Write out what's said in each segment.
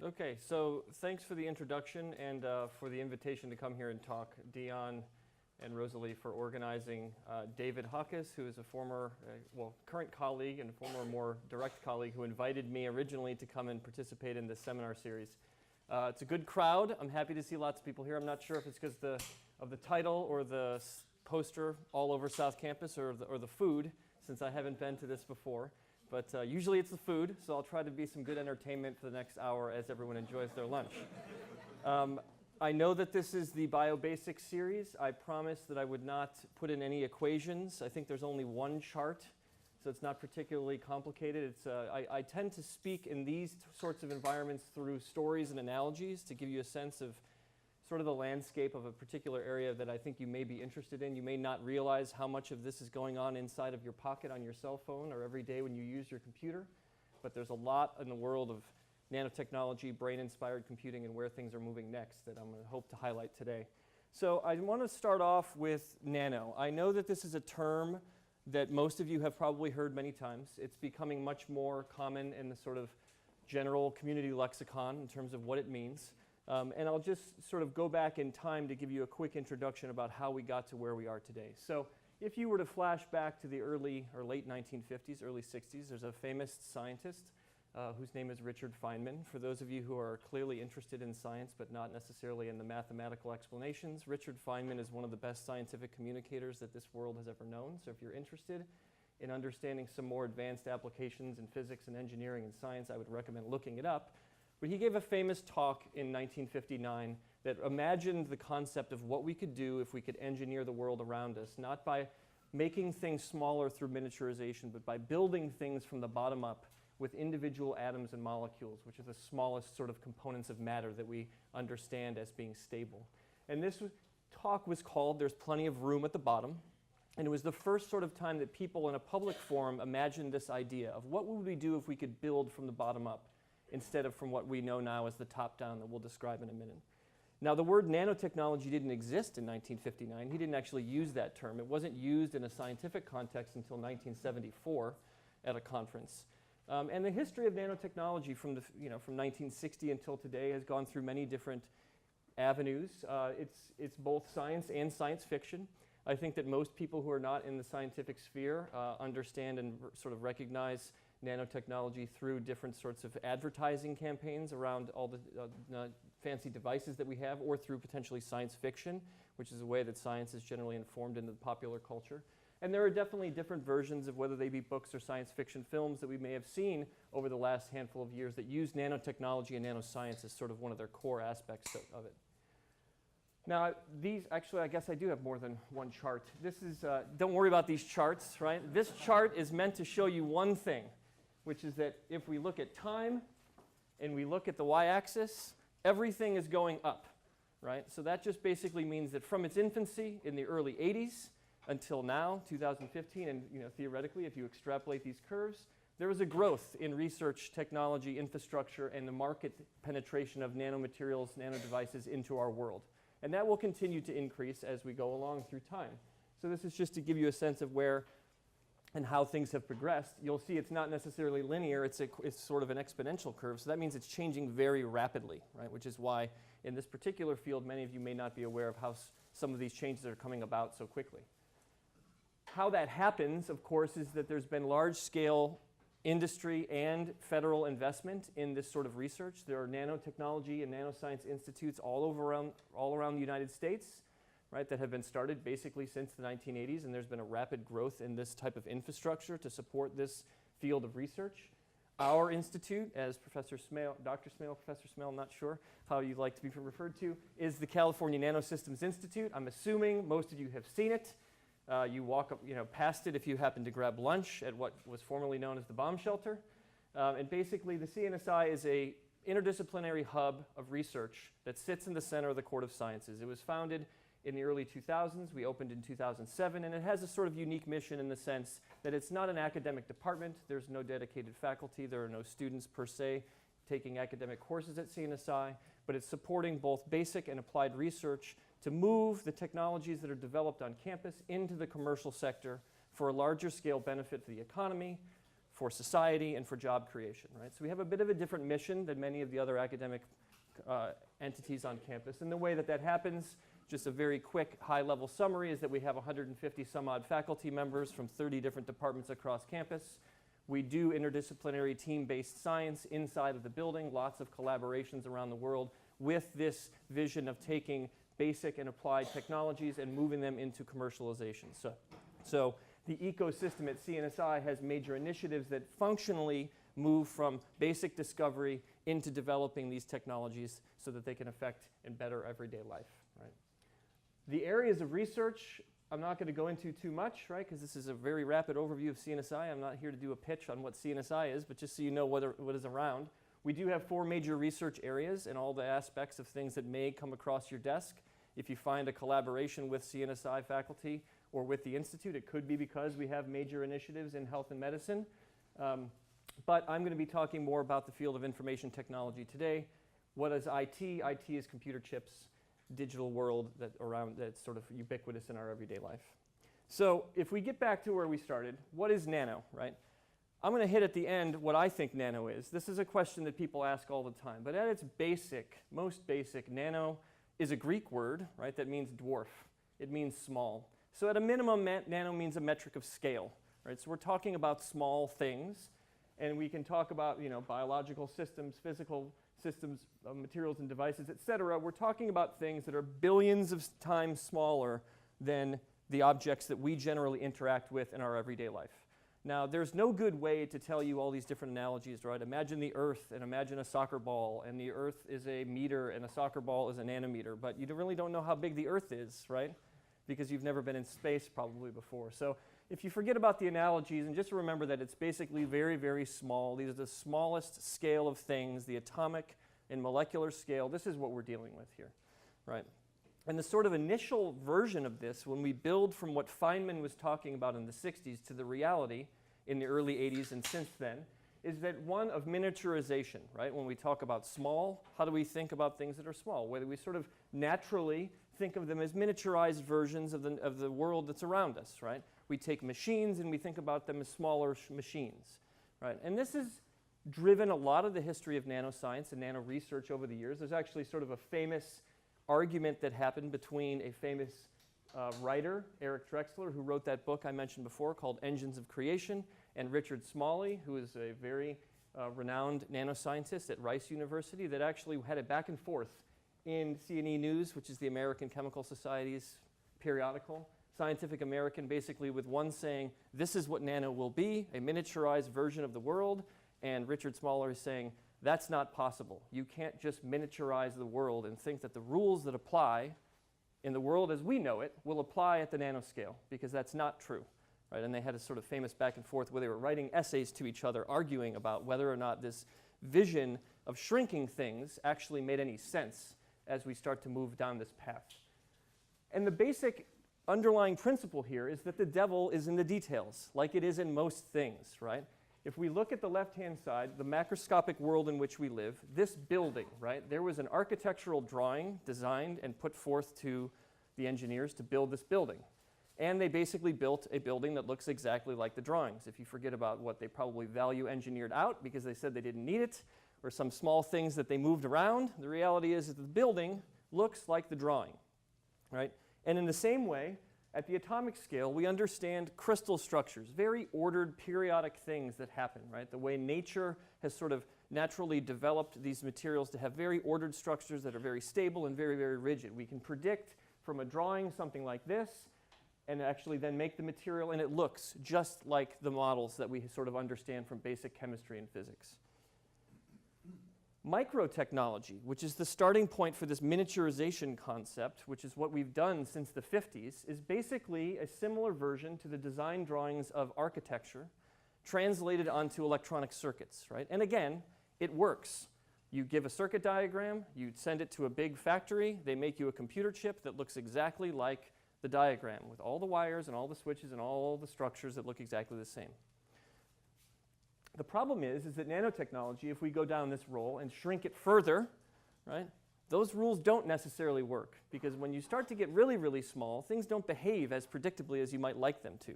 Okay, so thanks for the introduction and for the invitation to come here and talk, Dion and Rosalie, for organizing. David Hawkes, who is a former, current colleague and a former more direct colleague who invited me originally to come and participate in this seminar series. It's a good crowd. I'm happy to see lots of people here. I'm not sure if it's because of the title or the poster all over South Campus or the food, since I haven't been to this before. But usually it's the food, so I'll try to be some good entertainment for the next hour as everyone enjoys their lunch. I know that this is the BioBasics series. I promised that I would not put in any equations. I think there's only one chart, so it's not particularly complicated. I tend to speak in these sorts of environments through stories and analogies to give you a sense of sort of the landscape of a particular area that I think you may be interested in. You may not realize how much of this is going on inside of your pocket on your cell phone or every day when you use your computer, but there's a lot in the world of nanotechnology, brain-inspired computing, and where things are moving next that I'm going to hope to highlight today. So I want to start off with nano. I know that this is a term that most of you have probably heard many times. It's becoming much more common in the sort of general community lexicon in terms of what it means. And I'll just sort of go back in time to give you a quick introduction about how we got to where we are today. So if you were to flash back to the early or late 1950s, early 60s, there's a famous scientist whose name is Richard Feynman. For those of you who are clearly interested in science but not necessarily in the mathematical explanations, Richard Feynman is one of the best scientific communicators that this world has ever known. So if you're interested in understanding some more advanced applications in physics and engineering and science, I would recommend looking it up. But he gave a famous talk in 1959 that imagined the concept of what we could do if we could engineer the world around us, not by making things smaller through miniaturization, but by building things from the bottom up with individual atoms and molecules, which are the smallest sort of components of matter that we understand as being stable. And this talk was called "There's Plenty of Room at the Bottom." And it was the first sort of time that people in a public forum imagined this idea of what would we do if we could build from the bottom up, instead of from what we know now as the top-down that we'll describe in a minute. Now, the word nanotechnology didn't exist in 1959. He didn't actually use that term. It wasn't used in a scientific context until 1974 at a conference. And the history of nanotechnology from 1960 until today has gone through many different avenues. It's both science and science fiction. I think that most people who are not in the scientific sphere understand and sort of recognize nanotechnology through different sorts of advertising campaigns around all the fancy devices that we have, or through potentially science fiction, which is a way that science is generally informed in the popular culture. And there are definitely different versions of whether they be books or science fiction films that we may have seen over the last handful of years that use nanotechnology and nanoscience as sort of one of their core aspects of it. Now, actually, I guess I do have more than one chart. This is, don't worry about these charts, right? This chart is meant to show you one thing, which is that if we look at time and we look at the y-axis, everything is going up, right? So that just basically means that from its infancy in the early 80s until now, 2015, and theoretically, if you extrapolate these curves, there was a growth in research, technology, infrastructure, and the market penetration of nanomaterials, nanodevices into our world. And that will continue to increase as we go along through time. So this is just to give you a sense of where and how things have progressed. You'll see it's not necessarily linear, it's sort of an exponential curve, so that means it's changing very rapidly, right? Which is why in this particular field, many of you may not be aware of how some of these changes are coming about so quickly. How that happens, of course, is that there's been large-scale industry and federal investment in this sort of research. There are nanotechnology and nanoscience institutes all around the United States, right, that have been started basically since the 1980s, and there's been a rapid growth in this type of infrastructure to support this field of research. Our institute, as Professor Smale, Dr. Smale, Professor Smale, I'm not sure how you'd like to be referred to, is the California NanoSystems Institute. I'm assuming most of you have seen it. You walk up, past it if you happen to grab lunch at what was formerly known as the bomb shelter. And basically, the CNSI is an interdisciplinary hub of research that sits in the center of the Court of Sciences. It was founded in the early 2000s. We opened in 2007, and it has a sort of unique mission in the sense that it's not an academic department. There's no dedicated faculty. There are no students per se taking academic courses at CNSI, but it's supporting both basic and applied research to move the technologies that are developed on campus into the commercial sector for a larger scale benefit to the economy, for society and for job creation, right? So we have a bit of a different mission than many of the other academic entities on campus. And the way that that happens, just a very quick high-level summary, is that we have 150 some odd faculty members from 30 different departments across campus. We do interdisciplinary team-based science inside of the building, lots of collaborations around the world with this vision of taking basic and applied technologies and moving them into commercialization. So the ecosystem at CNSI has major initiatives that functionally move from basic discovery into developing these technologies so that they can affect and better everyday life, right? The areas of research I'm not going to go into too much, right, because this is a very rapid overview of CNSI. I'm not here to do a pitch on what CNSI is, but just so you know what is around. We do have 4 major research areas and all the aspects of things that may come across your desk. If you find a collaboration with CNSI faculty or with the Institute, it could be because we have major initiatives in health and medicine. But I'm going to be talking more about the field of information technology today. What is IT? IT is computer chips, digital world that's sort of ubiquitous in our everyday life. So if we get back to where we started, what is nano, right? I'm going to hit at the end what I think nano is. This is a question that people ask all the time. But at its basic, most basic, nano is a Greek word, right, that means dwarf. It means small. So at a minimum, nano means a metric of scale, right? So we're talking about small things. And we can talk about, biological systems, physical systems, materials and devices, et cetera. We're talking about things that are billions of times smaller than the objects that we generally interact with in our everyday life. Now, there's no good way to tell you all these different analogies, right? Imagine the Earth and imagine a soccer ball, and the Earth is a meter and a soccer ball is a nanometer, but you really don't know how big the Earth is, right? Because you've never been in space probably before. So if you forget about the analogies and just remember that it's basically very, very small, these are the smallest scale of things, the atomic and molecular scale, this is what we're dealing with here, right? And the sort of initial version of this, when we build from what Feynman was talking about in the 60s to the reality in the early 80s and since then, is that one of miniaturization, right? When we talk about small, how do we think about things that are small? Whether we sort of naturally think of them as miniaturized versions of the world that's around us, right? We take machines and we think about them as smaller machines, right? And this has driven a lot of the history of nanoscience and nano research over the years. There's actually sort of a famous argument that happened between a famous writer, Eric Drexler, who wrote that book I mentioned before called Engines of Creation, and Richard Smalley, who is a very renowned nanoscientist at Rice University, that actually had a back and forth in C&E News, which is the American Chemical Society's periodical, Scientific American, basically with one saying, this is what nano will be, a miniaturized version of the world, and Richard Smalley is saying, that's not possible. You can't just miniaturize the world and think that the rules that apply in the world as we know it will apply at the nanoscale, because that's not true, right? And they had a sort of famous back and forth where they were writing essays to each other, arguing about whether or not this vision of shrinking things actually made any sense as we start to move down this path. And the basic underlying principle here is that the devil is in the details, like it is in most things, right? If we look at the left-hand side, the macroscopic world in which we live, this building, right? There was an architectural drawing designed and put forth to the engineers to build this building. And they basically built a building that looks exactly like the drawings. If you forget about what they probably value engineered out because they said they didn't need it, or some small things that they moved around, the reality is that the building looks like the drawing, right? And in the same way, at the atomic scale, we understand crystal structures, very ordered periodic things that happen, right? The way nature has sort of naturally developed these materials to have very ordered structures that are very stable and very, very rigid. We can predict from a drawing something like this and actually then make the material, and it looks just like the models that we sort of understand from basic chemistry and physics. Microtechnology, which is the starting point for this miniaturization concept, which is what we've done since the 50s, is basically a similar version to the design drawings of architecture translated onto electronic circuits, right? And again, it works. You give a circuit diagram, you send it to a big factory, they make you a computer chip that looks exactly like the diagram with all the wires and all the switches and all the structures that look exactly the same. The problem is that nanotechnology, if we go down this role and shrink it further, right, those rules don't necessarily work, because when you start to get really, really small, things don't behave as predictably as you might like them to,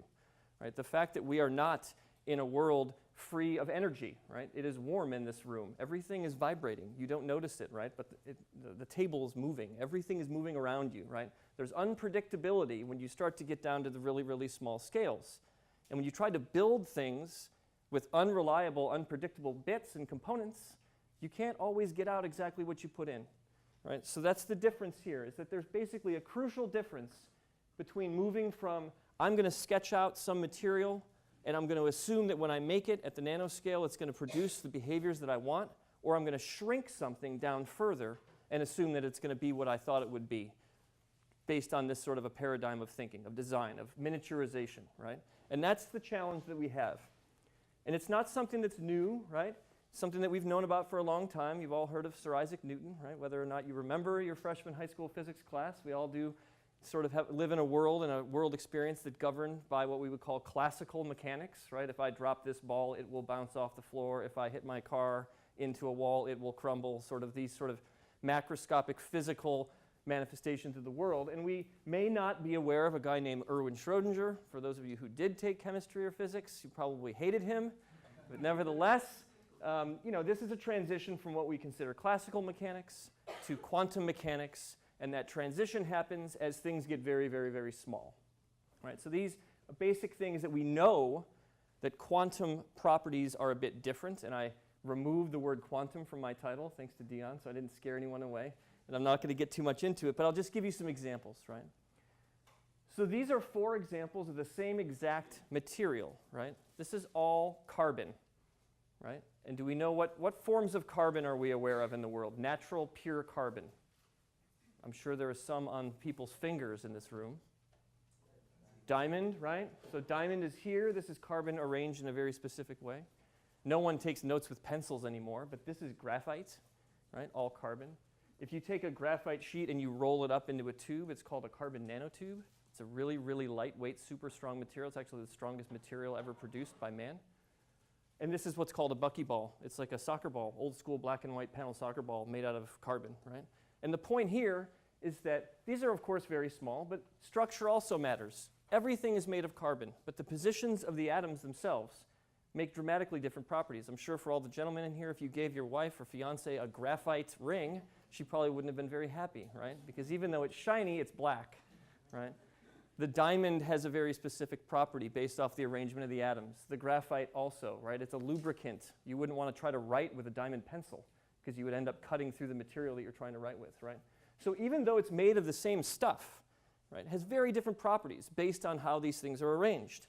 right? The fact that we are not in a world free of energy, right? It is warm in this room. Everything is vibrating. You don't notice it, right? But the table is moving. Everything is moving around you, right? There's unpredictability when you start to get down to the really, really small scales. And when you try to build things with unreliable, unpredictable bits and components, you can't always get out exactly what you put in, right? So that's the difference here, is that there's basically a crucial difference between moving from, I'm going to sketch out some material and I'm going to assume that when I make it at the nanoscale, it's going to produce the behaviors that I want, or I'm going to shrink something down further and assume that it's going to be what I thought it would be, based on this sort of a paradigm of thinking, of design, of miniaturization, right? And that's the challenge that we have. And it's not something that's new, right? Something that we've known about for a long time. You've all heard of Sir Isaac Newton, right? Whether or not you remember your freshman high school physics class, we all do sort of live in a world experience that's governed by what we would call classical mechanics, right? If I drop this ball, it will bounce off the floor. If I hit my car into a wall, it will crumble. Sort of these sort of macroscopic physical manifestations of the world. And we may not be aware of a guy named Erwin Schrödinger. For those of you who did take chemistry or physics, you probably hated him. But nevertheless, you know, this is a transition from what we consider classical mechanics to quantum mechanics. And that transition happens as things get very, very, very small, right? So these are basic things that we know that quantum properties are a bit different. And I removed the word quantum from my title, thanks to Dion, so I didn't scare anyone away. And I'm not going to get too much into it, but I'll just give you some examples, right? So these are 4 examples of the same exact material, right? This is all carbon, right? And do we know what forms of carbon are we aware of in the world? Natural, pure carbon. I'm sure there are some on people's fingers in this room. Diamond, right? So diamond is here. This is carbon arranged in a very specific way. No one takes notes with pencils anymore, but this is graphite, right? All carbon. If you take a graphite sheet and you roll it up into a tube, it's called a carbon nanotube. It's a really, really lightweight, super strong material. It's actually the strongest material ever produced by man. And this is what's called a buckyball. It's like a soccer ball, old school black and white panel soccer ball made out of carbon, right? And the point here is that these are, of course, very small, but structure also matters. Everything is made of carbon, but the positions of the atoms themselves make dramatically different properties. I'm sure for all the gentlemen in here, if you gave your wife or fiance a graphite ring, she probably wouldn't have been very happy, right? Because even though it's shiny, it's black, right? The diamond has a very specific property based off the arrangement of the atoms. The graphite also, right? It's a lubricant. You wouldn't want to try to write with a diamond pencil because you would end up cutting through the material that you're trying to write with, right? So even though it's made of the same stuff, right, it has very different properties based on how these things are arranged.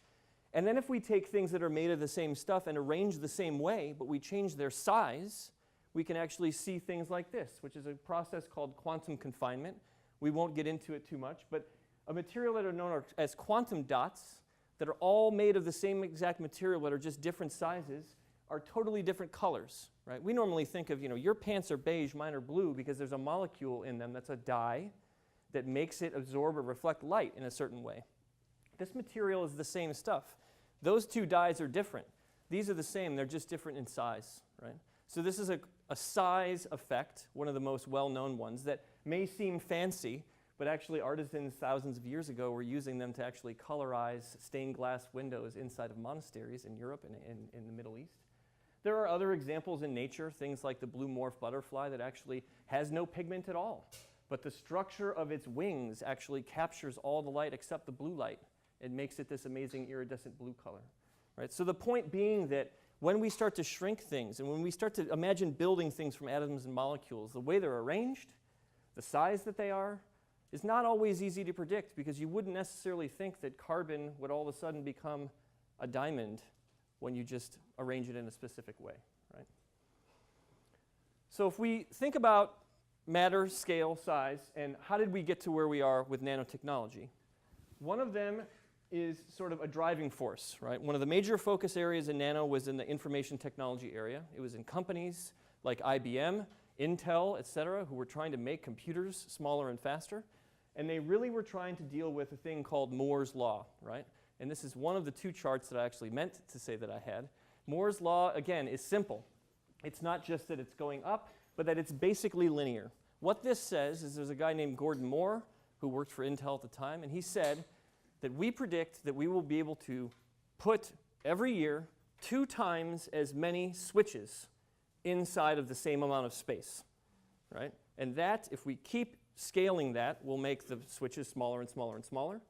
And then if we take things that are made of the same stuff and arrange the same way, but we change their size, we can actually see things like this, which is a process called quantum confinement. We won't get into it too much, but a material that are known as quantum dots that are all made of the same exact material but are just different sizes are totally different colors, right? We normally think of, you know, your pants are beige, mine are blue, because there's a molecule in them that's a dye that makes it absorb or reflect light in a certain way. This material is the same stuff. Those 2 dyes are different. These are the same, they're just different in size, right? So this is a size effect, one of the most well-known ones that may seem fancy, but actually artisans thousands of years ago were using them to actually colorize stained glass windows inside of monasteries in Europe and in the Middle East. There are other examples in nature, things like the blue morph butterfly that actually has no pigment at all, but the structure of its wings actually captures all the light except the blue light. It makes it this amazing iridescent blue color, right? So the point being that when we start to shrink things and when we start to imagine building things from atoms and molecules, the way they're arranged, the size that they are, is not always easy to predict because you wouldn't necessarily think that carbon would all of a sudden become a diamond when you just arrange it in a specific way, right? So if we think about matter, scale, size, and how did we get to where we are with nanotechnology, one of them is sort of a driving force, right? One of the major focus areas in nano was in the information technology area. It was in companies like IBM, Intel, et cetera, who were trying to make computers smaller and faster. And they really were trying to deal with a thing called Moore's Law, right? And this is one of the 2 charts that I actually meant to say that I had. Moore's Law, again, is simple. It's not just that it's going up, but that it's basically linear. What this says is there's a guy named Gordon Moore who worked for Intel at the time, and he said that we predict that we will be able to put every year 2 times as many switches inside of the same amount of space, right? And that, if we keep scaling that, will make the switches smaller and smaller and smaller,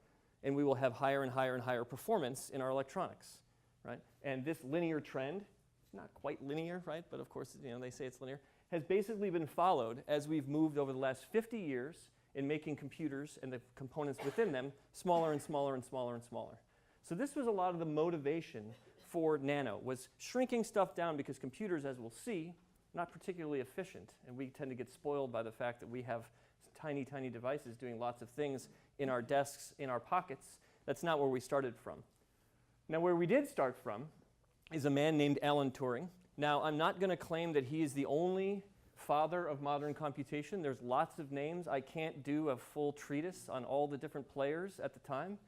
and we will have higher and higher and higher performance in our electronics, right? And this linear trend, it's not quite linear, right? But of course, you know, they say it's linear, has basically been followed as we've moved over the last 50 years in making computers and the components within them smaller and smaller and smaller and smaller. So this was a lot of the motivation for Nano, was shrinking stuff down because computers, as we'll see, not particularly efficient. And we tend to get spoiled by the fact that we have tiny, tiny devices doing lots of things in our desks, in our pockets. That's not where we started from. Now, where we did start from is a man named Alan Turing. Now, I'm not going to claim that he is the only father of modern computation. There's lots of names. I can't do a full treatise on all the different players at the time.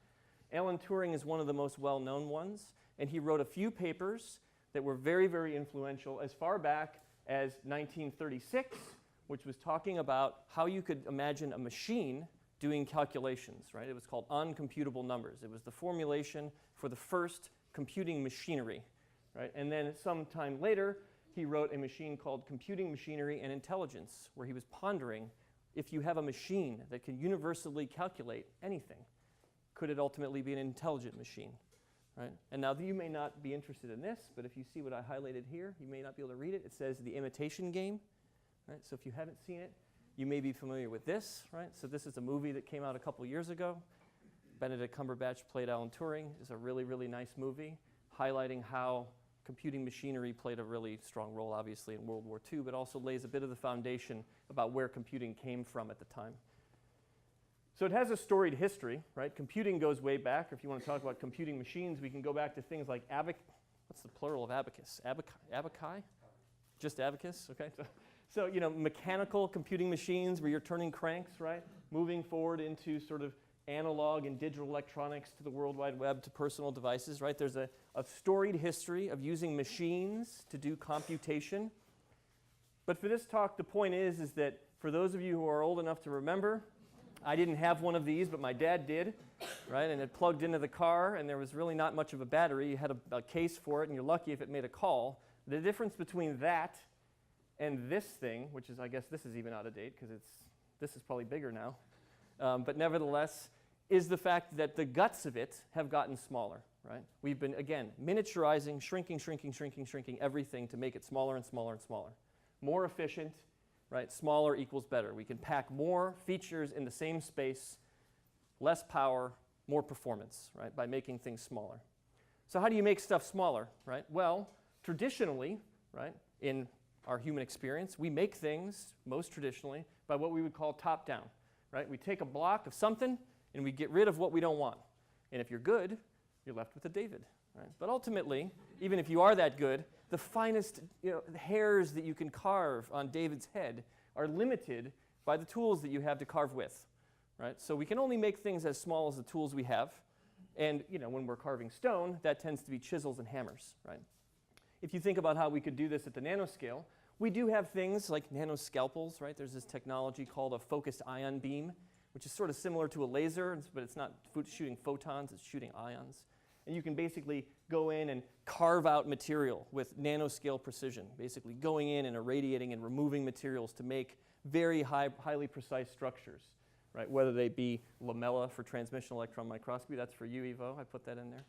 Alan Turing is one of the most well-known ones, and he wrote a few papers that were very, very influential as far back as 1936, which was talking about how you could imagine a machine doing calculations, right? It was called uncomputable numbers. It was the formulation for the first computing machinery, right? And then sometime later, he wrote a machine called Computing Machinery and Intelligence, where he was pondering, if you have a machine that can universally calculate anything, could it ultimately be an intelligent machine, right? And now you may not be interested in this, but if you see what I highlighted here, you may not be able to read it. It says The Imitation Game, right? So if you haven't seen it, you may be familiar with this, right? So this is a movie that came out a couple years ago. Benedict Cumberbatch played Alan Turing. It's a really, really nice movie highlighting how computing machinery played a really strong role, obviously, in World War II, but also lays a bit of the foundation about where computing came from at the time. So it has a storied history, right? Computing goes way back. If you want to talk about computing machines, we can go back to things like what's the plural of abacus? Abaci? Just abacus, okay? So, you know, mechanical computing machines where you're turning cranks, right? Moving forward into sort of analog and digital electronics to the World Wide Web to personal devices, right? There's a storied history of using machines to do computation. But for this talk, the point is that for those of you who are old enough to remember, I didn't have one of these, but my dad did, right? And it plugged into the car, and there was really not much of a battery. You had a case for it, and you're lucky if it made a call. The difference between that and this thing, which is, I guess this is even out of date, because this is probably bigger now, but nevertheless, is the fact that the guts of it have gotten smaller, right? We've been, again, miniaturizing, shrinking everything to make it smaller and smaller and smaller. More efficient, right? Smaller equals better. We can pack more features in the same space, less power, more performance, right? By making things smaller. So how do you make stuff smaller, right? Well, traditionally, right, in our human experience, we make things, most traditionally, by what we would call top-down, right? We take a block of something, and we get rid of what we don't want. And if you're good, you're left with a David, right? But ultimately, even if you are that good, the finest hairs that you can carve on David's head are limited by the tools that you have to carve with, right? So we can only make things as small as the tools we have. And when we're carving stone, that tends to be chisels and hammers, right? If you think about how we could do this at the nanoscale, we do have things like NanoSCALPELs, right? There's this technology called a focused ion beam, which is sort of similar to a laser, but it's not shooting photons, it's shooting ions. And you can basically go in and carve out material with nanoscale precision, basically going in and irradiating and removing materials to make very highly precise structures, right? Whether they be lamella for transmission electron microscopy, that's for you, Ivo, I put that in there.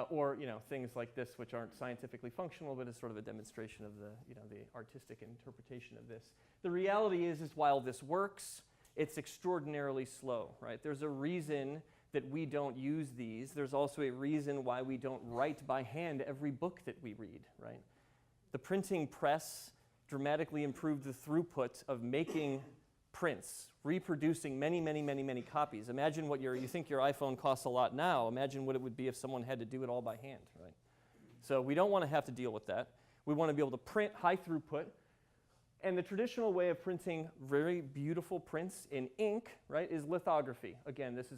Or things like this, which aren't scientifically functional, but it's sort of a demonstration of the artistic interpretation of this. The reality is while this works, it's extraordinarily slow, right? There's a reason that we don't use these. There's also a reason why we don't write by hand every book that we read, right? The printing press dramatically improved the throughput of making prints, reproducing many copies. Imagine what you think your iPhone costs a lot now. Imagine what it would be if someone had to do it all by hand, right? So we don't want to have to deal with that. We want to be able to print high throughput. And the traditional way of printing very beautiful prints in ink, right, is lithography. Again, this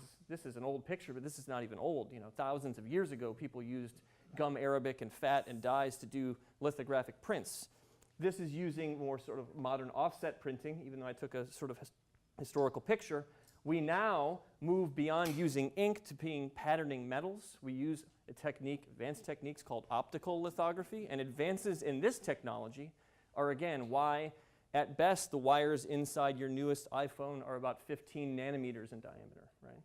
is an old picture, but this is not even old. Thousands of years ago, people used gum arabic and fat and dyes to do lithographic prints. This is using more sort of modern offset printing, even though I took a sort of historical picture, We now move beyond using ink to being patterning metals. We use a technique, advanced techniques called optical lithography, and advances in this technology are, again, why at best the wires inside your newest iPhone are about 15 nanometers in diameter, right?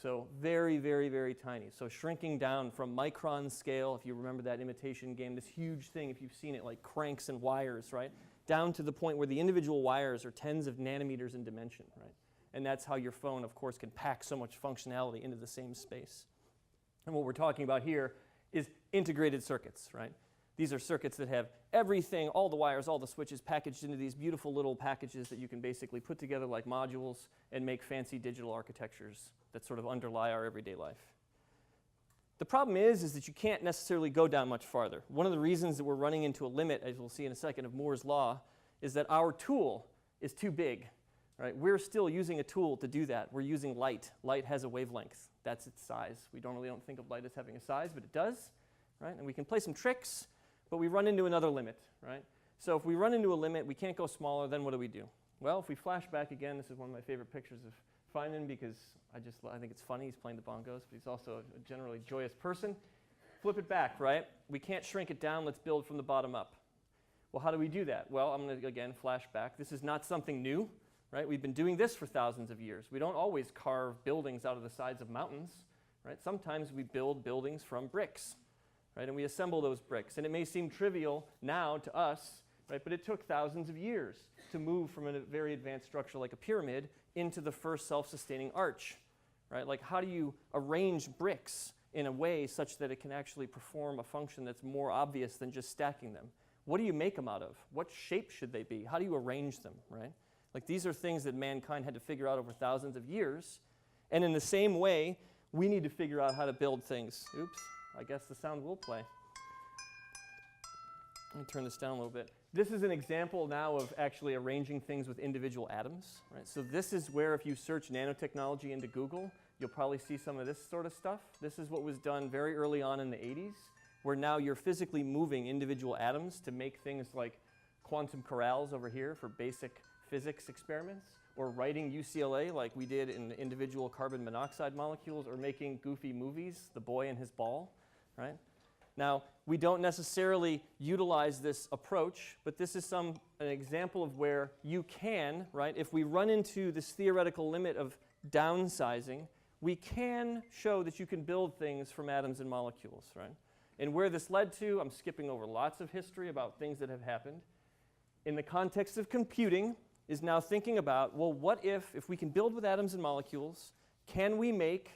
So very, very, very tiny. So shrinking down from micron scale, if you remember that imitation game, this huge thing, if you've seen it, like cranks and wires, right? Down to the point where the individual wires are tens of nanometers in dimension, right? And that's how your phone, of course, can pack so much functionality into the same space. And what we're talking about here is integrated circuits, right? These are circuits that have everything, all the wires, all the switches packaged into these beautiful little packages that you can basically put together like modules and make fancy digital architectures that sort of underlie our everyday life. The problem is that you can't necessarily go down much farther. One of the reasons that we're running into a limit, as we'll see in a second, of Moore's law, is that our tool is too big. Right? We're still using a tool to do that. We're using light. Light has a wavelength. That's its size. We don't really think of light as having a size, but it does. Right? And we can play some tricks, but we run into another limit. Right? So if we run into a limit, we can't go smaller, then what do? Well, if we flash back again, this is one of my favorite pictures of Feynman because I think it's funny. He's playing the bongos, but he's also a generally joyous person. Flip it back, right? We can't shrink it down. Let's build from the bottom up. Well, how do we do that? Well, I'm going to, again, flash back. This is not something new. Right? We've been doing this for thousands of years. We don't always carve buildings out of the sides of mountains. Right? Sometimes we build buildings from bricks, right? And we assemble those bricks. And it may seem trivial now to us, right? But it took thousands of years to move from a very advanced structure like a pyramid into the first self-sustaining arch. Right? Like, how do you arrange bricks in a way such that it can actually perform a function that's more obvious than just stacking them? What do you make them out of? What shape should they be? How do you arrange them? Right? Like, these are things that mankind had to figure out over thousands of years. And in the same way, we need to figure out how to build things. Oops, I guess the sound will play. Let me turn this down a little bit. This is an example now of actually arranging things with individual atoms. Right? So this is where if you search nanotechnology into Google, you'll probably see some of this sort of stuff. This is what was done very early on in the 80s, where now you're physically moving individual atoms to make things like quantum corrals over here for basic physics experiments, or writing UCLA like we did in individual carbon monoxide molecules, or making goofy movies, The Boy and His Ball, right? Now, we don't necessarily utilize this approach, but this is an example of where you can, right? If we run into this theoretical limit of downsizing, we can show that you can build things from atoms and molecules, right? And where this led to, I'm skipping over lots of history about things that have happened. In the context of computing, is now thinking about, well, what if we can build with atoms and molecules, can we make,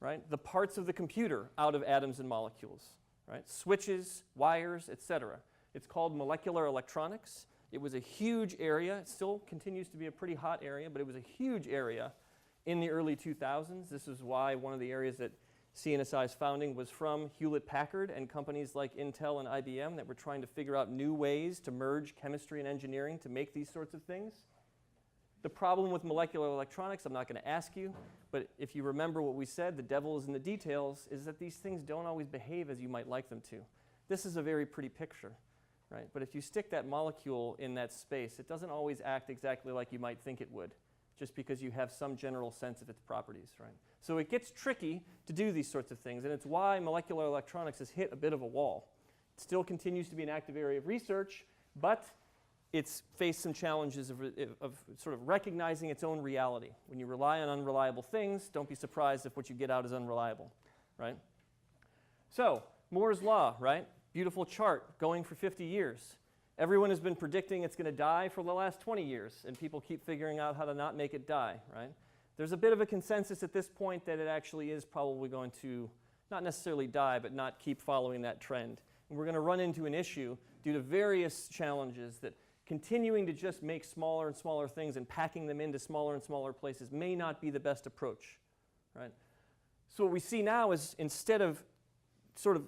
right, the parts of the computer out of atoms and molecules, right? Switches, wires, etc. It's called molecular electronics. It was a huge area. It still continues to be a pretty hot area, but it was a huge area in the early 2000s. This is why one of the areas that CNSI's founding was from Hewlett-Packard and companies like Intel and IBM that were trying to figure out new ways to merge chemistry and engineering to make these sorts of things. The problem with molecular electronics, I'm not going to ask you, but if you remember what we said, the devil is in the details, is that these things don't always behave as you might like them to. This is a very pretty picture, right? But if you stick that molecule in that space, it doesn't always act exactly like you might think it would, just because you have some general sense of its properties, right? So it gets tricky to do these sorts of things, and it's why molecular electronics has hit a bit of a wall. It still continues to be an active area of research, but it's faced some challenges of sort of recognizing its own reality. When you rely on unreliable things, don't be surprised if what you get out is unreliable, right? So, Moore's law, right? Beautiful chart going for 50 years. Everyone has been predicting it's going to die for the last 20 years, and people keep figuring out how to not make it die, right? There's a bit of a consensus at this point that it actually is probably going to not necessarily die, but not keep following that trend. And we're going to run into an issue due to various challenges that continuing to just make smaller and smaller things and packing them into smaller and smaller places may not be the best approach, right? So what we see now is instead of sort of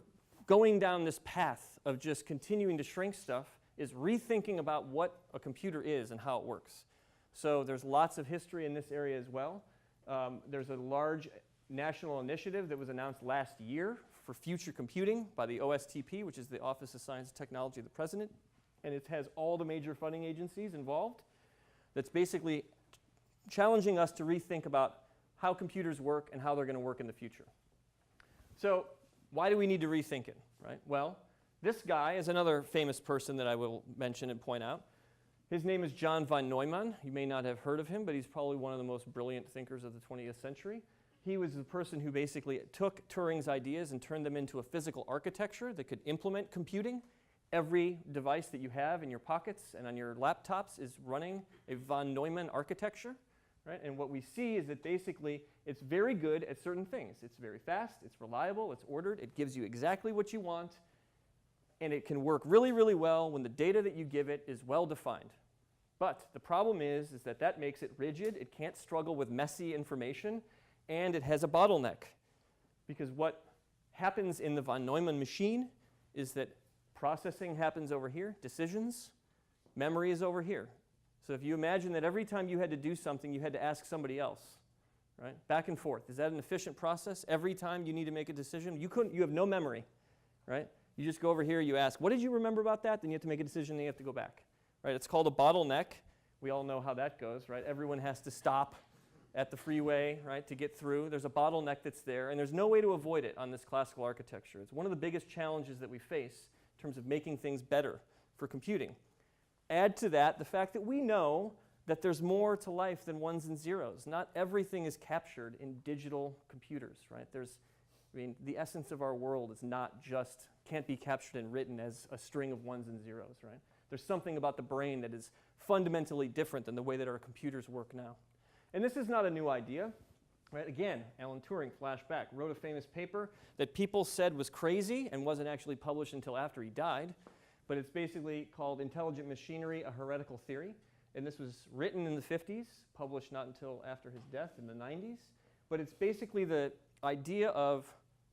going down this path of just continuing to shrink stuff, is rethinking about what a computer is and how it works. So there's lots of history in this area as well. There's a large national initiative that was announced last year for future computing by the OSTP, which is the Office of Science and Technology of the President. And it has all the major funding agencies involved. That's basically challenging us to rethink about how computers work and how they're going to work in the future. So why do we need to rethink it, right? Well, this guy is another famous person that I will mention and point out. His name is John von Neumann. You may not have heard of him, but he's probably one of the most brilliant thinkers of the 20th century. He was the person who basically took Turing's ideas and turned them into a physical architecture that could implement computing. Every device that you have in your pockets and on your laptops is running a von Neumann architecture, right? And what we see is that basically it's very good at certain things. It's very fast, it's reliable, it's ordered, it gives you exactly what you want, and it can work really, really well when the data that you give it is well defined. But the problem is that that makes it rigid, it can't struggle with messy information, and it has a bottleneck. Because what happens in the von Neumann machine is that processing happens over here, decisions, memory is over here. So if you imagine that every time you had to do something, you had to ask somebody else, right? Back and forth. Is that an efficient process? Every time you need to make a decision, you have no memory, right? You just go over here, you ask, what did you remember about that? Then you have to make a decision, then you have to go back, right? It's called a bottleneck. We all know how that goes, right? Everyone has to stop at the freeway, right, to get through. There's a bottleneck that's there, and there's no way to avoid it on this classical architecture. It's one of the biggest challenges that we face in terms of making things better for computing. Add to that the fact that we know that there's more to life than ones and zeros. Not everything is captured in digital computers, right? The essence of our world is not just, can't be captured and written as a string of ones and zeros, right? There's something about the brain that is fundamentally different than the way that our computers work now. And this is not a new idea, right? Again, Alan Turing, flashback, wrote a famous paper that people said was crazy and wasn't actually published until after he died. But it's basically called Intelligent Machinery, a Heretical Theory. And this was written in the 50s, published not until after his death in the 90s. But it's basically the idea of,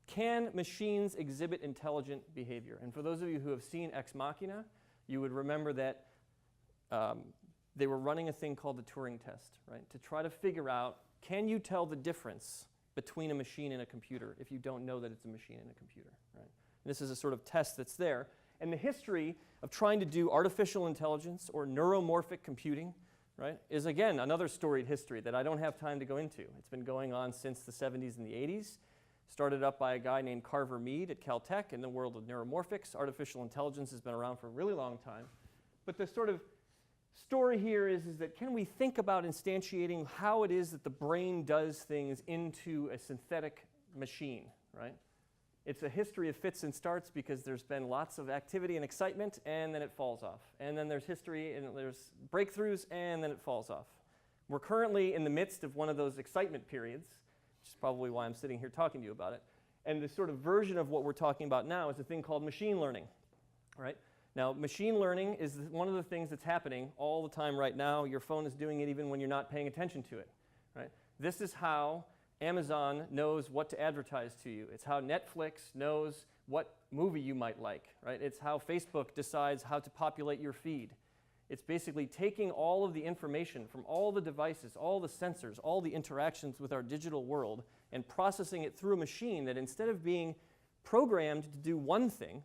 can machines exhibit intelligent behavior? And for those of you who have seen Ex Machina, you would remember that they were running a thing called the Turing test, right? To try to figure out, can you tell the difference between a machine and a computer if you don't know that it's a machine and a computer, right? And this is a sort of test that's there. And the history of trying to do artificial intelligence or neuromorphic computing, right, is again another storied history that I don't have time to go into. It's been going on since the 70s and the 80s. Started up by a guy named Carver Mead at Caltech in the world of neuromorphics. Artificial intelligence has been around for a really long time. But the sort of story here is that can we think about instantiating how it is that the brain does things into a synthetic machine, right? It's a history of fits and starts because there's been lots of activity and excitement, and then it falls off. And then there's history, and there's breakthroughs, and then it falls off. We're currently in the midst of one of those excitement periods, which is probably why I'm sitting here talking to you about it. And the sort of version of what we're talking about now is a thing called machine learning, right? Now, machine learning is one of the things that's happening all the time right now. Your phone is doing it even when you're not paying attention to it, right? This is how Amazon knows what to advertise to you. It's how Netflix knows what movie you might like, right? It's how Facebook decides how to populate your feed. It's basically taking all of the information from all the devices, all the sensors, all the interactions with our digital world and processing it through a machine that instead of being programmed to do one thing,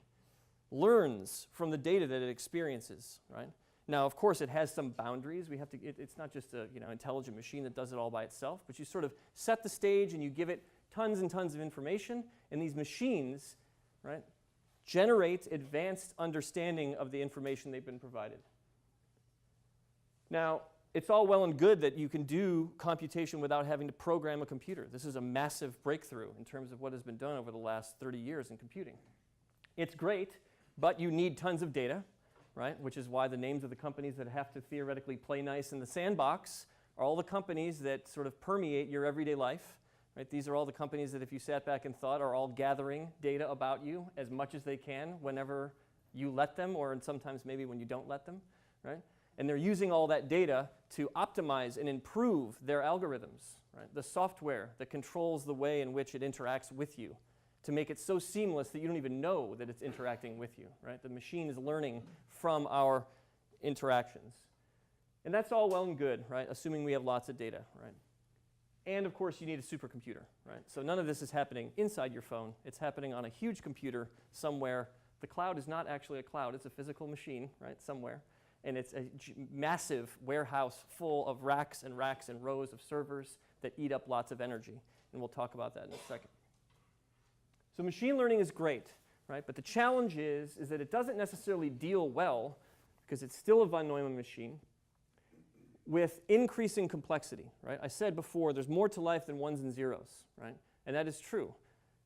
learns from the data that it experiences, right? Now, of course, it has some boundaries. We have to. It's not just a intelligent machine that does it all by itself, but you sort of set the stage and you give it tons and tons of information, and these machines, right, generate advanced understanding of the information they've been provided. Now, it's all well and good that you can do computation without having to program a computer. This is a massive breakthrough in terms of what has been done over the last 30 years in computing. It's great, but you need tons of data, right? Which is why the names of the companies that have to theoretically play nice in the sandbox are all the companies that sort of permeate your everyday life, right? These are all the companies that if you sat back and thought are all gathering data about you as much as they can whenever you let them, or sometimes maybe when you don't let them, right? And they're using all that data to optimize and improve their algorithms, right? The software that controls the way in which it interacts with you, to make it so seamless that you don't even know that it's interacting with you, right? The machine is learning from our interactions. And that's all well and good, right? Assuming we have lots of data, right? And of course, you need a supercomputer, right? So none of this is happening inside your phone. It's happening on a huge computer somewhere. The cloud is not actually a cloud. It's a physical machine, right, somewhere. and it's a massive warehouse full of racks and racks and rows of servers that eat up lots of energy. And we'll talk about that in a second. So machine learning is great, right? But the challenge is that it doesn't necessarily deal well, because it's still a von Neumann machine, with increasing complexity, right? I said before, there's more to life than ones and zeros, right? And that is true.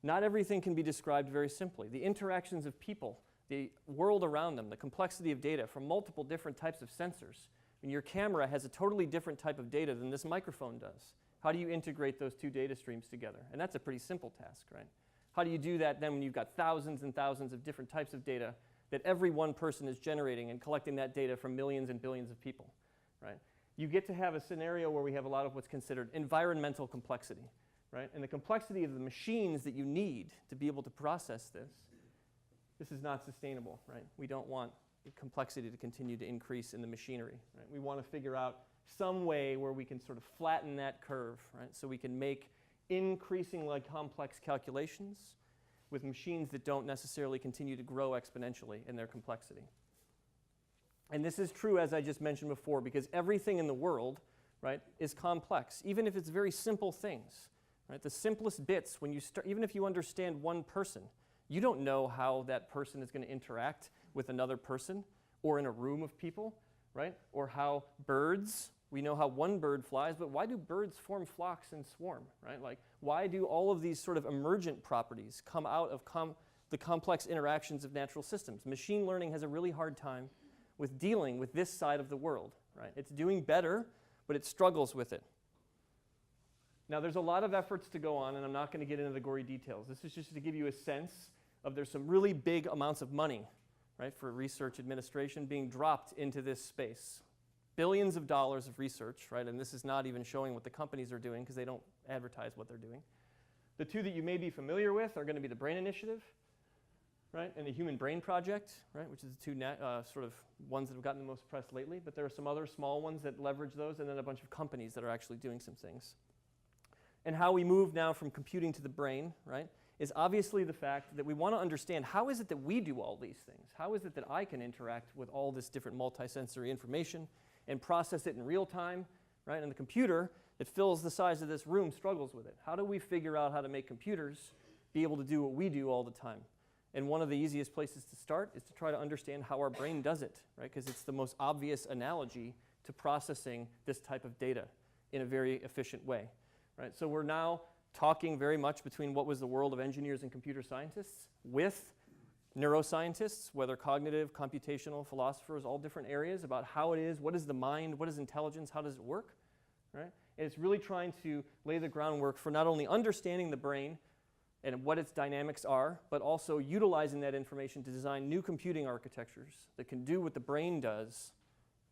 Not everything can be described very simply. The interactions of people, the world around them, the complexity of data from multiple different types of sensors. And your camera has a totally different type of data than this microphone does. How do you integrate those two data streams together? And that's a pretty simple task, right? How do you do that then when you've got thousands and thousands of different types of data that every one person is generating and collecting that data from millions and billions of people, right? You get to have a scenario where we have a lot of what's considered environmental complexity, right? And the complexity of the machines that you need to be able to process this is not sustainable, right? We don't want the complexity to continue to increase in the machinery, right? We want to figure out some way where we can sort of flatten that curve, right? So we can make increasingly complex calculations with machines that don't necessarily continue to grow exponentially in their complexity. And this is true, as I just mentioned before, because everything in the world, right, is complex, even if it's very simple things, right? The simplest bits, when you start, even if you understand one person, you don't know how that person is going to interact with another person or in a room of people, right? Or how birds, we know how one bird flies, but why do birds form flocks and swarm, right? Like, why do all of these sort of emergent properties come out of the complex interactions of natural systems? Machine learning has a really hard time with dealing with this side of the world, right? It's doing better, but it struggles with it. Now, there's a lot of efforts to go on, and I'm not going to get into the gory details. This is just to give you a sense of there's some really big amounts of money, right, for research administration being dropped into this space. Billions of dollars of research, right, and this is not even showing what the companies are doing because they don't advertise what they're doing. The two that you may be familiar with are going to be the Brain Initiative, right, and the Human Brain Project, right, which is the two sort of ones that have gotten the most press lately, but there are some other small ones that leverage those, and then a bunch of companies that are actually doing some things. And how we move now from computing to the brain, right, is obviously the fact that we want to understand how is it that we do all these things? How is it that I can interact with all this different multisensory information and process it in real time, right? And the computer that fills the size of this room struggles with it. How do we figure out how to make computers be able to do what we do all the time? And one of the easiest places to start is to try to understand how our brain does it, right? Because it's the most obvious analogy to processing this type of data in a very efficient way, right? So we're now talking very much between what was the world of engineers and computer scientists with neuroscientists, whether cognitive, computational, philosophers, all different areas about how it is, what is the mind, what is intelligence, how does it work, right? And it's really trying to lay the groundwork for not only understanding the brain and what its dynamics are, but also utilizing that information to design new computing architectures that can do what the brain does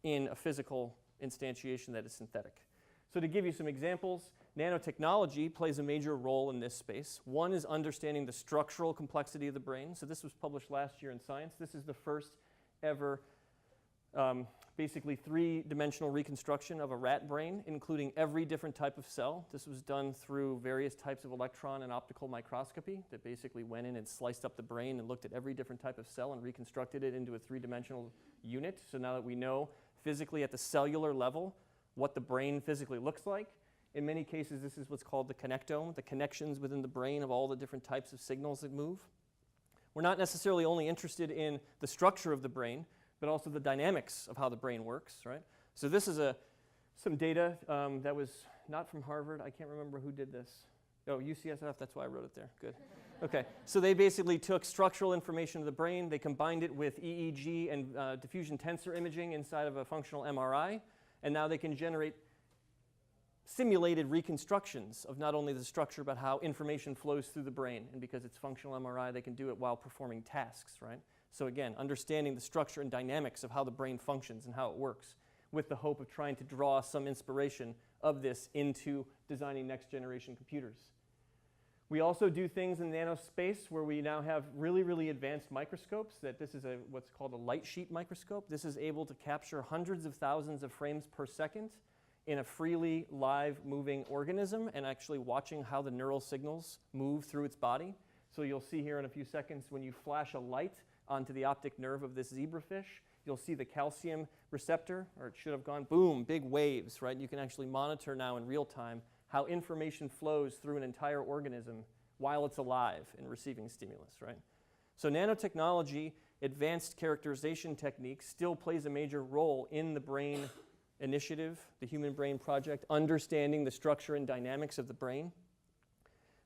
in a physical instantiation that is synthetic. So to give you some examples, nanotechnology plays a major role in this space. One is understanding the structural complexity of the brain. So this was published last year in Science. This is the first ever basically three-dimensional reconstruction of a rat brain, including every different type of cell. This was done through various types of electron and optical microscopy that basically went in and sliced up the brain and looked at every different type of cell and reconstructed it into a three-dimensional unit. So now that we know physically at the cellular level what the brain physically looks like, in many cases this is what's called the connectome, the connections within the brain of all the different types of signals that move. We're not necessarily only interested in the structure of the brain, but also the dynamics of how the brain works, right? So this is some data that was not from Harvard. I can't remember who did this. Oh, UCSF, that's why I wrote it there. Good. Okay, so they basically took structural information of the brain, they combined it with EEG and diffusion tensor imaging inside of a functional MRI, and now they can generate simulated reconstructions of not only the structure, but how information flows through the brain. And because it's functional MRI, they can do it while performing tasks, right? So again, understanding the structure and dynamics of how the brain functions and how it works, with the hope of trying to draw some inspiration of this into designing next generation computers. We also do things in nanospace where we now have really, really advanced microscopes. This is what's called a light sheet microscope. This is able to capture hundreds of thousands of frames per second in a freely live moving organism and actually watching how the neural signals move through its body. So you'll see here in a few seconds when you flash a light onto the optic nerve of this zebrafish, you'll see the calcium receptor, or it should have gone, boom, big waves, right? You can actually monitor now in real time how information flows through an entire organism while it's alive and receiving stimulus, right? So nanotechnology, advanced characterization techniques, still plays a major role in the brain initiative, the Human Brain Project, understanding the structure and dynamics of the brain.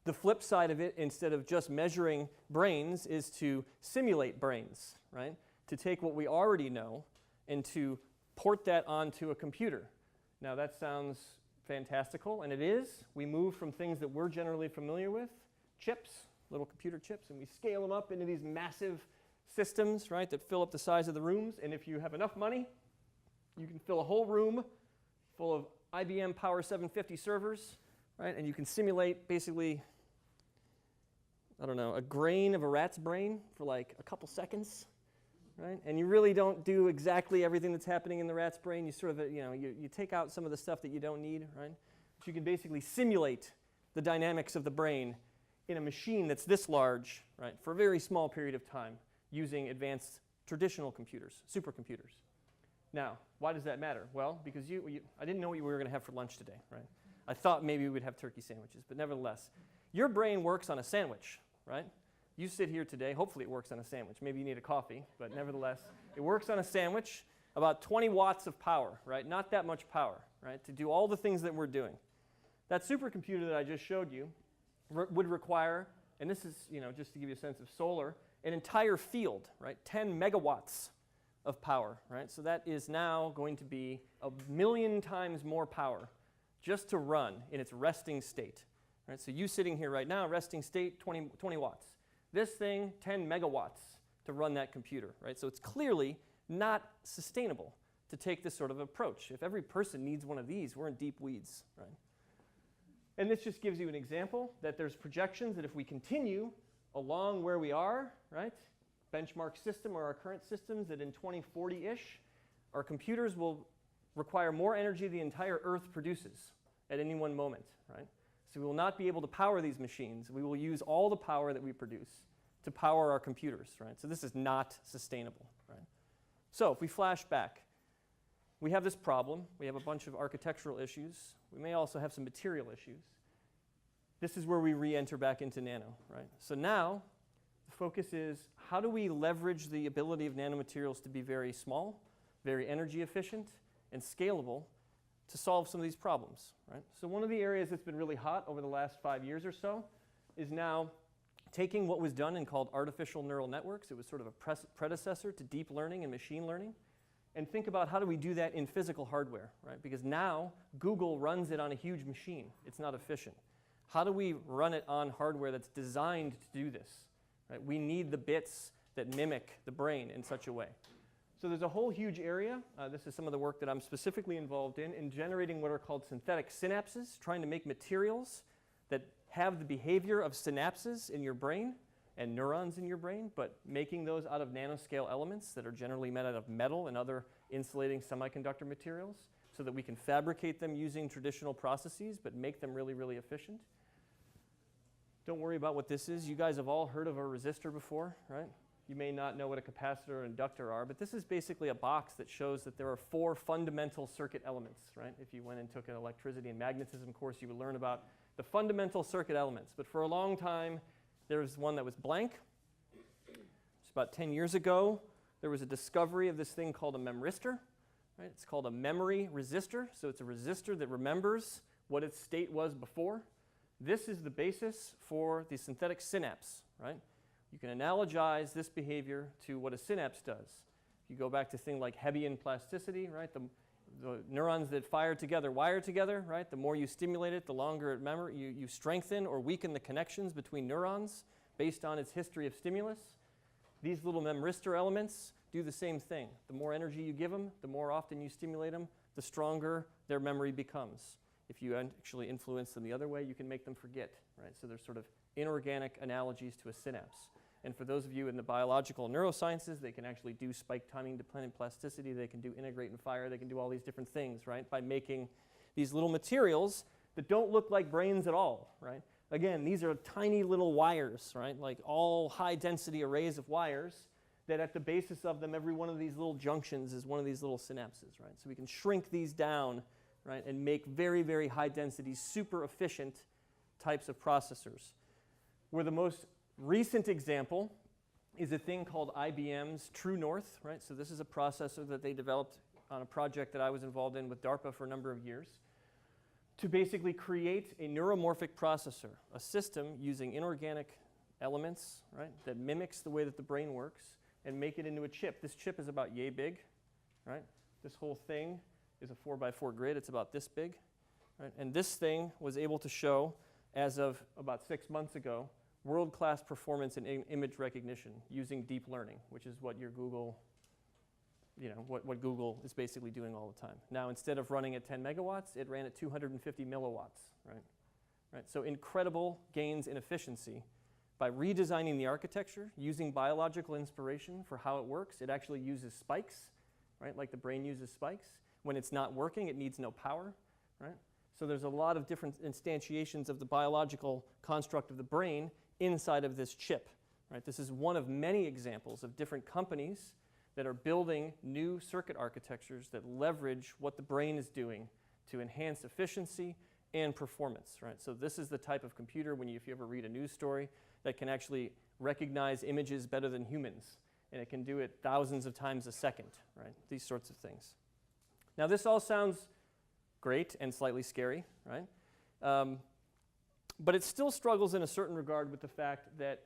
The flip side of it, instead of just measuring brains, is to simulate brains, right? To take what we already know and to port that onto a computer. Now that sounds fantastical, and it is. We move from things that we're generally familiar with, chips, little computer chips, and we scale them up into these massive systems, right, that fill up the size of the rooms. And if you have enough money, you can fill a whole room full of IBM Power 750 servers, right? And you can simulate basically, I don't know, a grain of a rat's brain for like a couple seconds, right? And you really don't do exactly everything that's happening in the rat's brain. You sort of, you take out some of the stuff that you don't need, right? But you can basically simulate the dynamics of the brain in a machine that's this large, right, for a very small period of time using advanced traditional computers, supercomputers. Now, why does that matter? Well, because I didn't know what we were going to have for lunch today, right? I thought maybe we would have turkey sandwiches, but nevertheless, your brain works on a sandwich, right? You sit here today, hopefully it works on a sandwich. Maybe you need a coffee, but nevertheless, it works on a sandwich, about 20 watts of power, right? Not that much power, right, to do all the things that we're doing. That supercomputer that I just showed you would require, and this is, just to give you a sense of solar, an entire field, right, 10 megawatts of power, right? So that is now going to be 1,000,000 times more power just to run in its resting state, right? So you sitting here right now, resting state, 20 watts. This thing, 10 megawatts to run that computer, right? So it's clearly not sustainable to take this sort of approach. If every person needs one of these, we're in deep weeds, right? And this just gives you an example that there's projections that if we continue along where we are, right, benchmark system or our current systems, that in 2040-ish, our computers will require more energy than the entire Earth produces at any one moment, right? So we will not be able to power these machines. We will use all the power that we produce to power our computers, right? So this is not sustainable, right? So if we flash back, we have this problem. We have a bunch of architectural issues. We may also have some material issues. This is where we re-enter back into nano, right? So now the focus is how do we leverage the ability of nanomaterials to be very small, very energy efficient, and scalable to solve some of these problems, right? So one of the areas that's been really hot over the last 5 years or so is now taking what was done and called artificial neural networks. It was sort of a predecessor to deep learning and machine learning. And think about how do we do that in physical hardware, right? Because now Google runs it on a huge machine. It's not efficient. How do we run it on hardware that's designed to do this, right? We need the bits that mimic the brain in such a way. So there's a whole huge area. This is some of the work that I'm specifically involved in generating what are called synthetic synapses, trying to make materials that have the behavior of synapses in your brain and neurons in your brain, but making those out of nanoscale elements that are generally made out of metal and other insulating semiconductor materials so that we can fabricate them using traditional processes but make them really, really efficient. Don't worry about what this is. You guys have all heard of a resistor before, right? You may not know what a capacitor or inductor are, but this is basically a box that shows that there are 4 fundamental circuit elements, right? If you went and took an electricity and magnetism course, you would learn about the fundamental circuit elements. But for a long time, there was one that was blank. Just about 10 years ago, there was a discovery of this thing called a memristor, right? It's called a memory resistor. So it's a resistor that remembers what its state was before. This is the basis for the synthetic synapse, right? You can analogize this behavior to what a synapse does. If you go back to things like Hebbian plasticity, right? The neurons that fire together wire together, right? The more you stimulate it, the longer it you strengthen or weaken the connections between neurons based on its history of stimulus. These little memristor elements do the same thing. The more energy you give them, the more often you stimulate them, the stronger their memory becomes. If you actually influence them the other way, you can make them forget, right? So there's sort of inorganic analogies to a synapse. And for those of you in the biological neurosciences, they can actually do spike timing dependent plasticity. They can do integrate and fire. They can do all these different things, right, by making these little materials that don't look like brains at all, right? Again, these are tiny little wires, right, like all high-density arrays of wires that at the basis of them, every one of these little junctions is one of these little synapses, right? So we can shrink these down, right, and make very, very high density, super efficient types of processors. Where the most recent example is a thing called IBM's True North, right? So this is a processor that they developed on a project that I was involved in with DARPA for a number of years to basically create a neuromorphic processor, a system using inorganic elements, right, that mimics the way that the brain works and make it into a chip. This chip is about yay big, right? This whole thing is a 4x4 grid. It's about this big, right? And this thing was able to show, as of about 6 months ago, world-class performance in image recognition using deep learning, which is what your Google, what Google is basically doing all the time. Now, instead of running at 10 megawatts, it ran at 250 milliwatts, right? So incredible gains in efficiency. By redesigning the architecture, using biological inspiration for how it works, it actually uses spikes, right? Like the brain uses spikes. When it's not working, it needs no power, right? So there's a lot of different instantiations of the biological construct of the brain inside of this chip, right? This is one of many examples of different companies that are building new circuit architectures that leverage what the brain is doing to enhance efficiency and performance, right? So this is the type of computer, if you ever read a news story, that can actually recognize images better than humans, and it can do it thousands of times a second, right? These sorts of things. Now, this all sounds great and slightly scary, right? But it still struggles in a certain regard with the fact that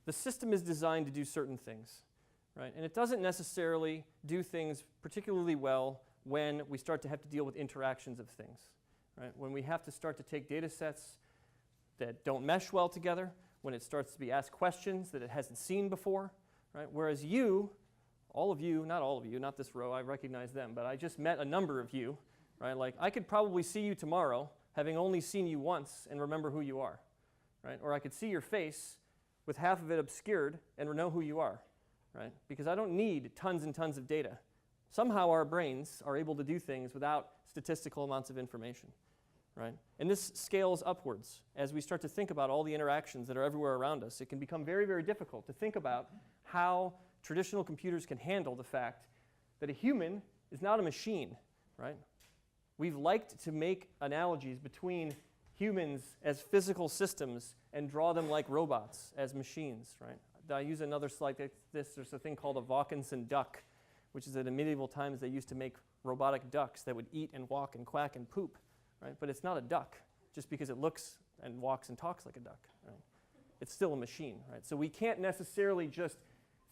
the system is designed to do certain things, right? And it doesn't necessarily do things particularly well when we start to have to deal with interactions of things, right? When we have to start to take data sets that don't mesh well together, when it starts to be asked questions that it hasn't seen before, right? Whereas you, all of you, not this row, I recognize them, but I just met a number of you, right? Like I could probably see you tomorrow, having only seen you once and remember who you are, right? Or I could see your face with half of it obscured and know who you are, right? Because I don't need tons and tons of data. Somehow our brains are able to do things without statistical amounts of information, right? And this scales upwards. As we start to think about all the interactions that are everywhere around us, it can become very, very difficult to think about how traditional computers can handle the fact that a human is not a machine, right? We've liked to make analogies between humans as physical systems and draw them like robots as machines, right? I use another slide like this. There's a thing called a Vaucanson duck, which is that in medieval times they used to make robotic ducks that would eat and walk and quack and poop, right? But it's not a duck just because it looks and walks and talks like a duck, right? It's still a machine, right? So we can't necessarily just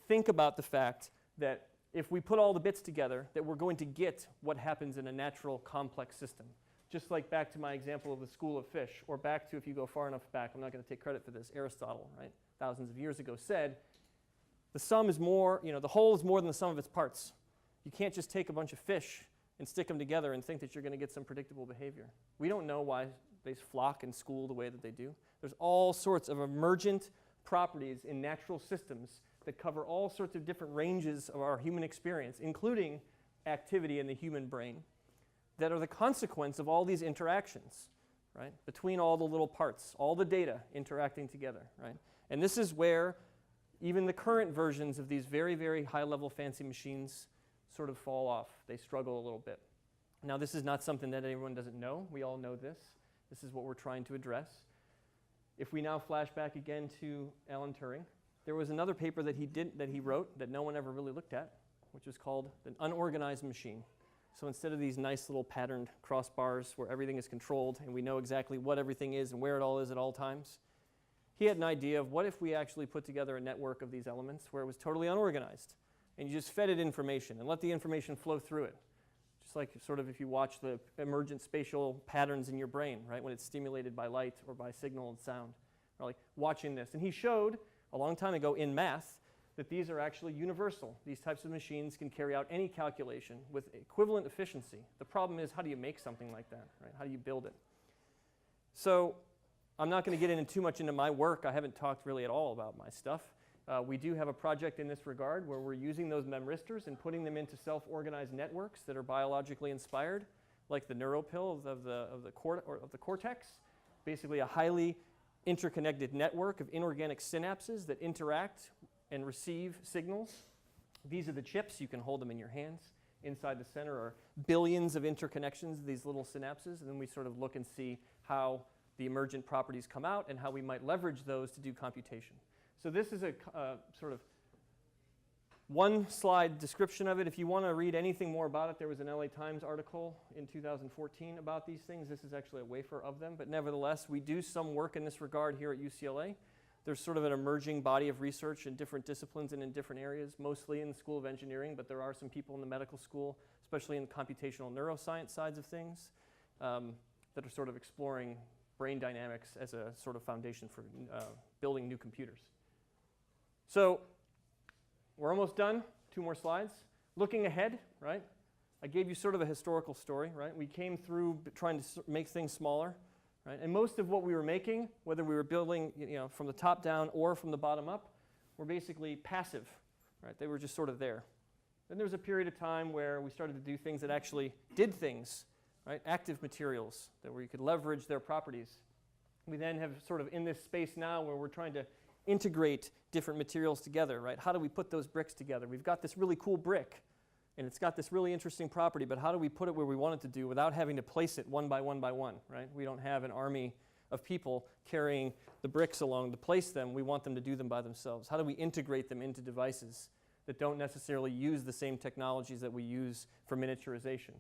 think about the fact that if we put all the bits together, that we're going to get what happens in a natural complex system. Just like back to my example of the school of fish, or back to, if you go far enough back, I'm not going to take credit for this, Aristotle, right, thousands of years ago said, the sum is more, the whole is more than the sum of its parts. You can't just take a bunch of fish and stick them together and think that you're going to get some predictable behavior. We don't know why they flock and school the way that they do. There's all sorts of emergent properties in natural systems that cover all sorts of different ranges of our human experience, including activity in the human brain, that are the consequence of all these interactions, right, between all the little parts, all the data interacting together, right? And this is where even the current versions of these very, very high-level fancy machines sort of fall off. They struggle a little bit. Now, this is not something that everyone doesn't know. We all know this. This is what we're trying to address. If we now flash back again to Alan Turing, there was another paper that he wrote that no one ever really looked at, which was called an unorganized machine. So instead of these nice little patterned crossbars where everything is controlled and we know exactly what everything is and where it all is at all times, he had an idea of what if we actually put together a network of these elements where it was totally unorganized and you just fed it information and let the information flow through it. Just like sort of if you watch the emergent spatial patterns in your brain, right, when it's stimulated by light or by signal and sound, or like watching this. And he showed a long time ago in math that these are actually universal. These types of machines can carry out any calculation with equivalent efficiency. The problem is, how do you make something like that, right? How do you build it? So I'm not going to get into too much into my work. I haven't talked really at all about my stuff. We do have a project in this regard where we're using those memristors and putting them into self-organized networks that are biologically inspired, like the neuropil of the cortex, basically a highly interconnected network of inorganic synapses that interact and receive signals These are the chips. You can hold them in your hands. Inside the center are billions of interconnections, these little synapses, and then we sort of look and see how the emergent properties come out and how we might leverage those to do computation. So this is a sort of one slide description of it. If you want to read anything more about it, there was an LA Times article in 2014 about these things. This is actually a wafer of them, but nevertheless, we do some work in this regard here at UCLA. There's sort of an emerging body of research in different disciplines and in different areas, mostly in the School of Engineering, but there are some people in the medical school, especially in the computational neuroscience sides of things, that are sort of exploring brain dynamics as a sort of foundation for building new computers. So we're almost done. 2 more slides. Looking ahead, right? I gave you sort of a historical story, right? We came through trying to make things smaller. Right? And most of what we were making, whether we were building from the top down or from the bottom up, were basically passive. Right? They were just sort of there. Then there was a period of time where we started to do things that actually did things, right? Active materials that where you could leverage their properties. We then have sort of in this space now where we're trying to integrate different materials together. Right? How do we put those bricks together? We've got this really cool brick, and it's got this really interesting property, but how do we put it where we want it to do without having to place it one by one by one, right? We don't have an army of people carrying the bricks along to place them. We want them to do them by themselves. How do we integrate them into devices that don't necessarily use the same technologies that we use for miniaturization?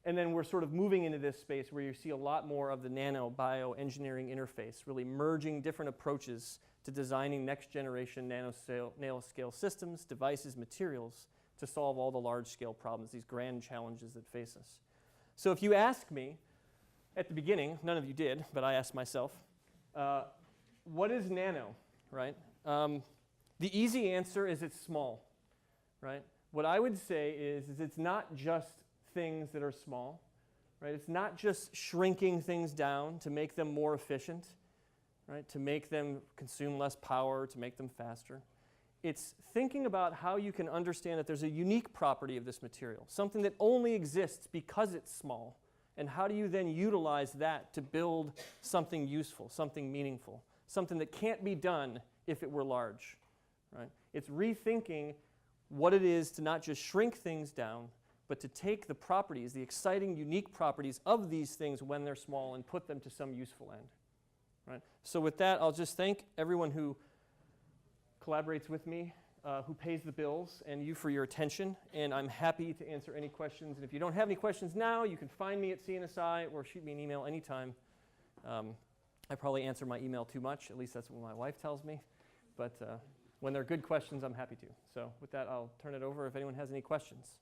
And then we're sort of moving into this space where you see a lot more of the nano-bioengineering interface, really merging different approaches to designing next-generation nanoscale systems, devices, materials, to solve all the large-scale problems, these grand challenges that face us. So if you ask me, at the beginning, none of you did, but I asked myself, what is nano, right? The easy answer is it's small, right? What I would say is it's not just things that are small, right? It's not just shrinking things down to make them more efficient, right? To make them consume less power, to make them faster. It's thinking about how you can understand that there's a unique property of this material, something that only exists because it's small, and how do you then utilize that to build something useful, something meaningful, something that can't be done if it were large, right? It's rethinking what it is to not just shrink things down, but to take the properties, the exciting, unique properties of these things when they're small and put them to some useful end, right? So with that, I'll just thank everyone who collaborates with me, who pays the bills, and you for your attention. And I'm happy to answer any questions. And if you don't have any questions now, you can find me at CNSI or shoot me an email anytime. I probably answer my email too much. At least that's what my wife tells me. But when they're good questions, I'm happy to. So with that, I'll turn it over if anyone has any questions.